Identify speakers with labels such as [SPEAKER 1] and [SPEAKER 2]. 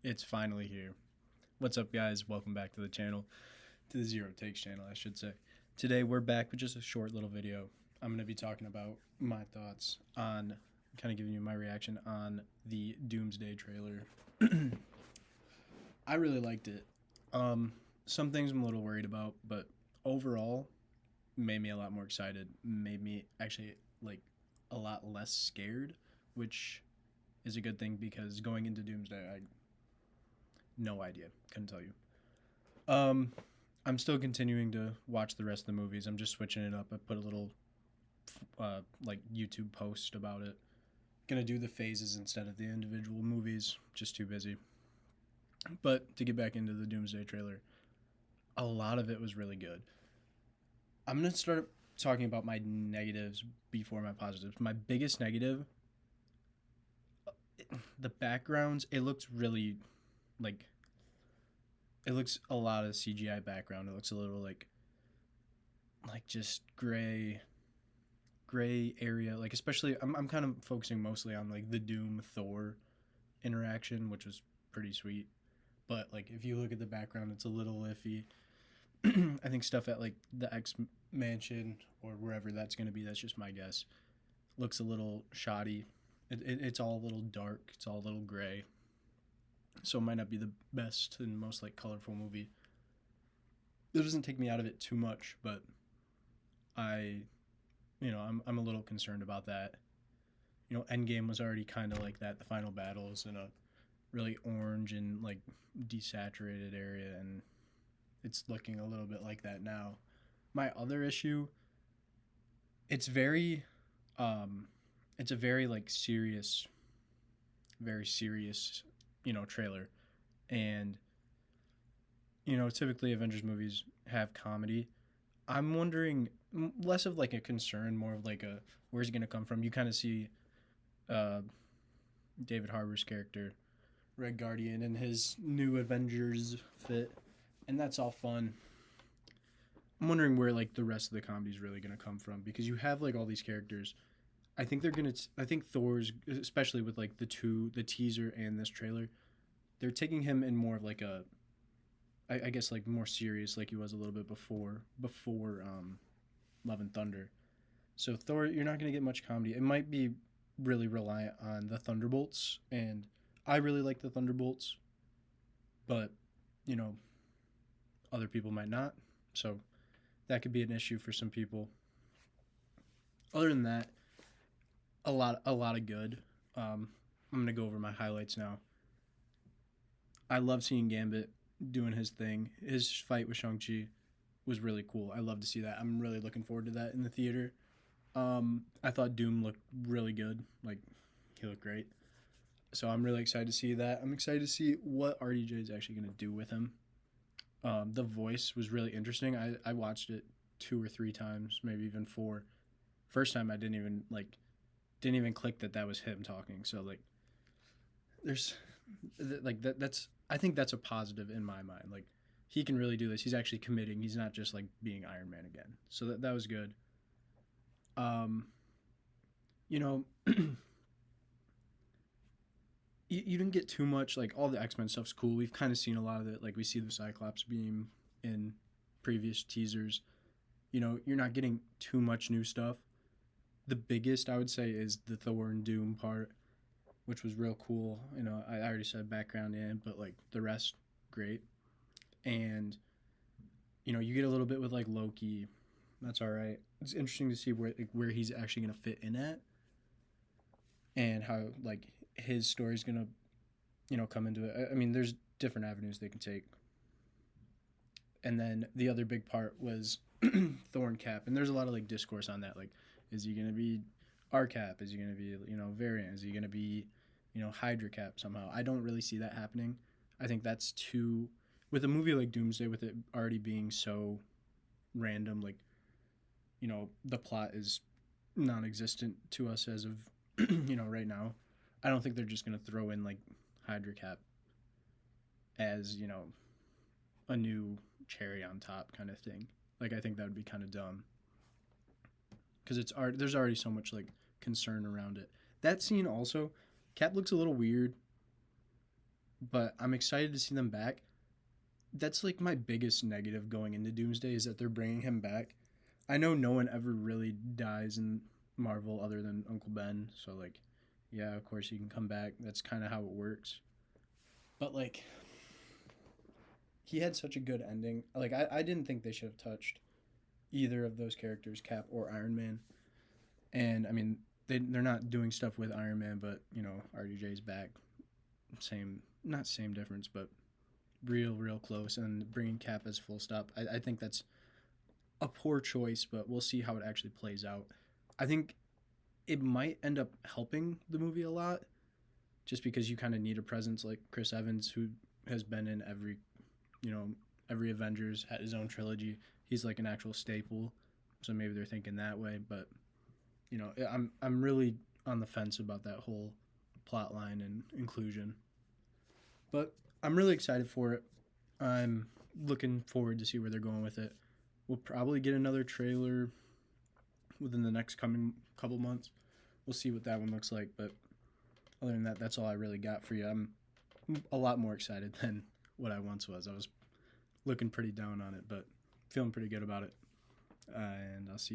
[SPEAKER 1] It's finally here. What's up, guys? Welcome back to the channel, to the Zero Takes channel, I should say. Today, we're back with just a short little video. I'm going to be talking about my thoughts on, kind of giving you my reaction on the Doomsday trailer. I really liked it. Some things I'm a little worried about, but overall, made me a lot more excited. Made me actually, a lot less scared, which is a good thing because going into Doomsday, no idea. Couldn't tell you. I'm still continuing to watch the rest of the movies. I'm just switching it up. I put a little YouTube post about it. Gonna do the phases instead of the individual movies. Just too busy. But to get back into the Doomsday trailer, a lot of it was really good. I'm gonna start talking about my negatives before my positives. My biggest negative, the backgrounds, it looks really it looks a lot of CGI background. It looks a little like just gray area. Especially I'm kind of focusing mostly on the Doom Thor interaction, which was pretty sweet. But if you look at the background, it's a little iffy. I think stuff at the X Mansion or wherever that's going to be, that's just my guess, looks a little shoddy. It's all a little dark. It's all a little gray. So it might not be the best and most colorful movie. It doesn't take me out of it too much, but I'm a little concerned about that. Endgame was already kind of like that. The final battle is in a really orange and desaturated area, and it's looking a little bit like that now. My other issue, it's a very serious, trailer. And typically Avengers movies have comedy. I'm wondering, less of a concern, more of a where's it gonna come from. You kind of see David Harbour's character, Red Guardian, and his new Avengers fit, and that's all fun. I'm wondering where the rest of the comedy is really gonna come from, because you have all these characters. I think Thor's, especially with the teaser and this trailer, they're taking him in more of I guess more serious, like he was a little bit before Love and Thunder. So Thor, you're not gonna get much comedy. It might be really reliant on the Thunderbolts, and I really like the Thunderbolts, but other people might not. So that could be an issue for some people. Other than that, a lot of good. I'm gonna go over my highlights now. I love seeing Gambit doing his thing. His fight with Shang-Chi was really cool. I love to see that. I'm really looking forward to that in the theater. I thought Doom looked really good. He looked great. So I'm really excited to see that. I'm excited to see what RDJ is actually going to do with him. The voice was really interesting. I watched it 2 or 3 times, maybe even 4. First time I didn't even click that was him talking. So there's that's, I think that's a positive in my mind. He can really do this. He's actually committing. He's not just being Iron Man again. So that was good. You didn't get too much. All the X-Men stuff's cool. We've kind of seen a lot of it. We see the Cyclops beam in previous teasers. You're not getting too much new stuff. The biggest, I would say, is the Thor and Doom part, which was real cool. I already said background in, but the rest, great. And you get a little bit with Loki. That's all right. It's interesting to see where he's actually gonna fit in at, and how his story's gonna come into it. I mean, there's different avenues they can take. And then the other big part was Thor and Cap, and there's a lot of discourse on that. Is he gonna be R Cap? Is he gonna be Variant? Is he gonna be Hydra Cap somehow? I don't really see that happening. I think that's too, with a movie like Doomsday, with it already being so random. The plot is non-existent to us as of right now. I don't think they're just gonna throw in Hydra Cap as a new cherry on top kind of thing. I think that would be kind of dumb, because there's already so much concern around it. That scene also, Cap looks a little weird. but I'm excited to see them back. That's like my biggest negative going into Doomsday is that they're bringing him back. I know no one ever really dies in Marvel other than Uncle Ben, so like, yeah, of course he can come back. That's kind of how it works. But like, he had such a good ending. Like, I didn't think they should have touched either of those characters, Cap or Iron Man. And I mean, they're not doing stuff with Iron Man, but you know, RDJ's back. Same, not same difference, but real close. And bringing Cap as full stop, I think that's a poor choice, but we'll see how it actually plays out. I think it might end up helping the movie a lot, just because you kind of need a presence like Chris Evans, who has been in every, you know, every Avengers, had his own trilogy. He's like an actual staple, so maybe they're thinking that way. But you know, I'm really on the fence about that whole plot line and inclusion. But I'm really excited for it. I'm looking forward to see where they're going with it. We'll probably get another trailer within the next coming couple months. We'll see what that one looks like. But other than that, that's all I really got for you. I'm a lot more excited than what I once was. I was looking pretty down on it, but feeling pretty good about it. And I'll see you.